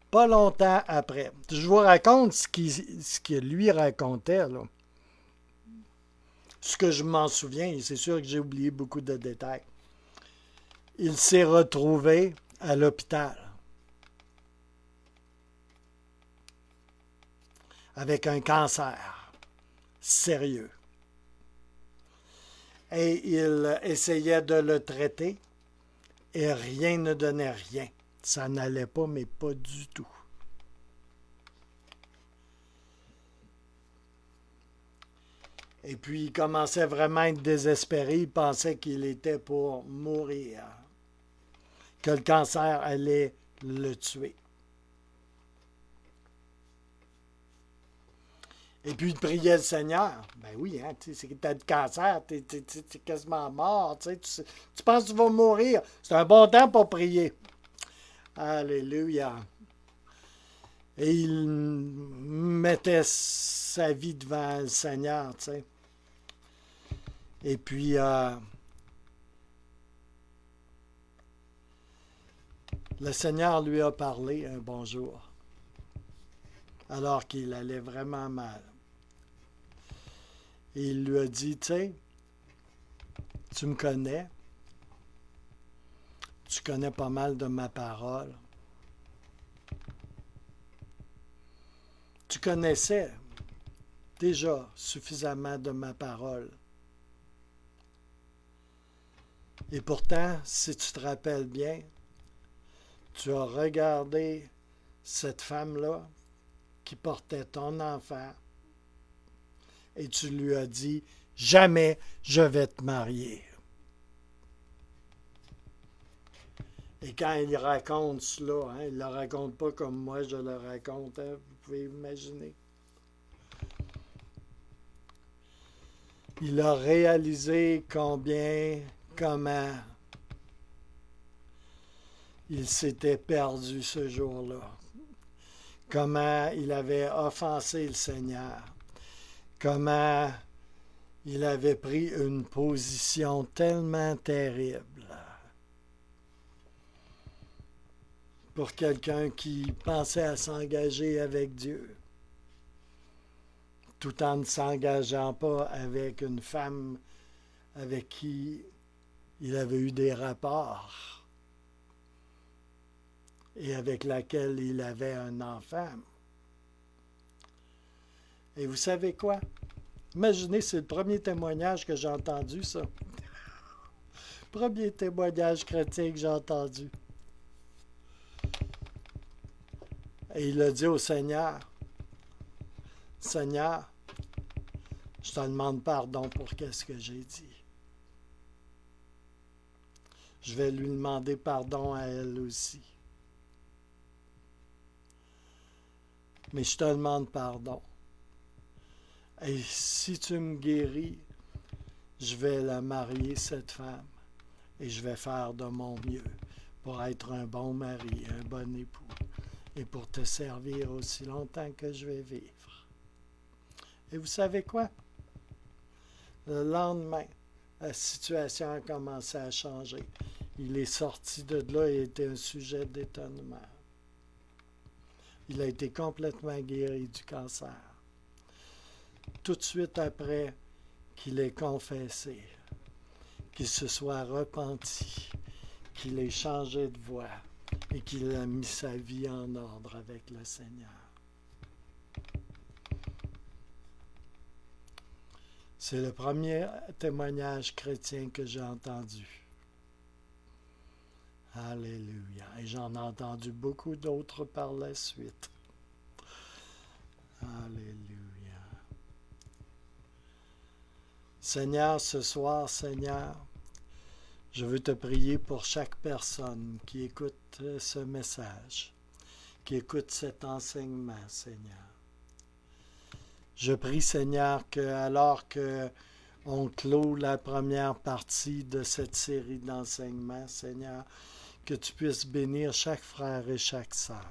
Pas longtemps après. Je vous raconte ce qu'il lui racontait, là. Ce que je m'en souviens, c'est sûr que j'ai oublié beaucoup de détails. Il s'est retrouvé à l'hôpital avec un cancer sérieux. Et il essayait de le traiter et rien ne donnait rien. Ça n'allait pas, mais pas du tout. Et puis, il commençait vraiment à être désespéré. Il pensait qu'il était pour mourir. Que le cancer allait le tuer. Et puis, il priait le Seigneur. Ben oui, hein, c'est que tu as du cancer, tu es quasiment mort. Tu penses que tu vas mourir. C'est un bon temps pour prier. Alléluia. Et il mettait sa vie devant le Seigneur, tu sais. Et puis, le Seigneur lui a parlé un bonjour, alors qu'il allait vraiment mal. Et il lui a dit, tu sais, tu me connais, tu connais pas mal de ma parole. Tu connaissais déjà suffisamment de ma parole. Et pourtant, si tu te rappelles bien, tu as regardé cette femme-là qui portait ton enfant et tu lui as dit, jamais je vais te marier. Et quand il raconte cela, hein, il ne le raconte pas comme moi je le raconte, hein, vous pouvez imaginer. Il a réalisé comment il s'était perdu ce jour-là, comment il avait offensé le Seigneur, comment il avait pris une position tellement terrible pour quelqu'un qui pensait à s'engager avec Dieu, tout en ne s'engageant pas avec une femme avec qui il avait eu des rapports et avec laquelle il avait un enfant. Et vous savez quoi? Imaginez, c'est le premier témoignage que j'ai entendu, ça. Premier témoignage chrétien que j'ai entendu. Et il a dit au Seigneur, Seigneur, je te demande pardon pour qu'est-ce que j'ai dit. Je vais lui demander pardon à elle aussi. Mais je te demande pardon. Et si tu me guéris, je vais la marier, cette femme, et je vais faire de mon mieux pour être un bon mari, un bon époux, et pour te servir aussi longtemps que je vais vivre. Et vous savez quoi? Le lendemain, la situation a commencé à changer. Il est sorti de là et était un sujet d'étonnement. Il a été complètement guéri du cancer. Tout de suite après qu'il ait confessé, qu'il se soit repenti, qu'il ait changé de voie et qu'il a mis sa vie en ordre avec le Seigneur. C'est le premier témoignage chrétien que j'ai entendu. Alléluia. Et j'en ai entendu beaucoup d'autres par la suite. Alléluia. Seigneur, ce soir, Seigneur, je veux te prier pour chaque personne qui écoute ce message, qui écoute cet enseignement, Seigneur. Je prie, Seigneur, que alors que on clôt la première partie de cette série d'enseignements, Seigneur, que tu puisses bénir chaque frère et chaque sœur.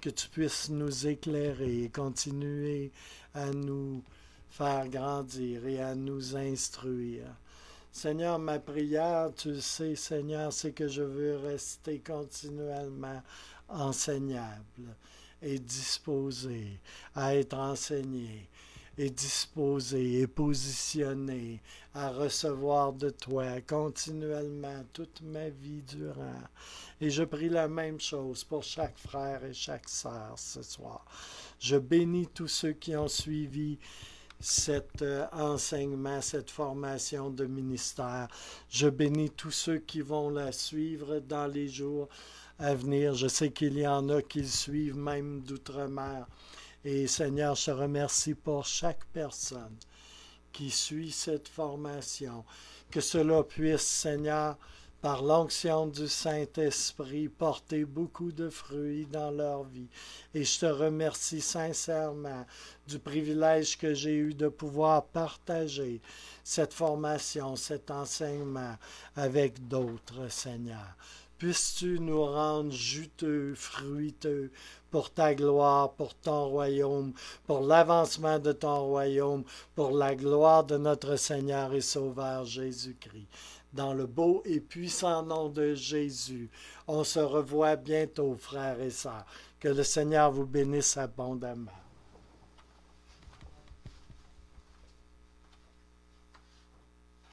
Que tu puisses nous éclairer et continuer à nous faire grandir et à nous instruire. Seigneur, ma prière, tu le sais, Seigneur, c'est que je veux rester continuellement enseignable et disposé à être enseigné, et disposé et positionné à recevoir de toi continuellement toute ma vie durant. Et je prie la même chose pour chaque frère et chaque sœur ce soir. Je bénis tous ceux qui ont suivi cet enseignement, cette formation de ministère. Je bénis tous ceux qui vont la suivre dans les jours à venir. Je sais qu'il y en a qui le suivent même d'outre-mer. Et Seigneur, je te remercie pour chaque personne qui suit cette formation. Que cela puisse, Seigneur, par l'onction du Saint-Esprit, porter beaucoup de fruits dans leur vie. Et je te remercie sincèrement du privilège que j'ai eu de pouvoir partager cette formation, cet enseignement avec d'autres, Seigneur. Puisses-tu nous rendre juteux, fruiteux pour ta gloire, pour ton royaume, pour l'avancement de ton royaume, pour la gloire de notre Seigneur et Sauveur Jésus-Christ. Dans le beau et puissant nom de Jésus, on se revoit bientôt, frères et sœurs. Que le Seigneur vous bénisse abondamment.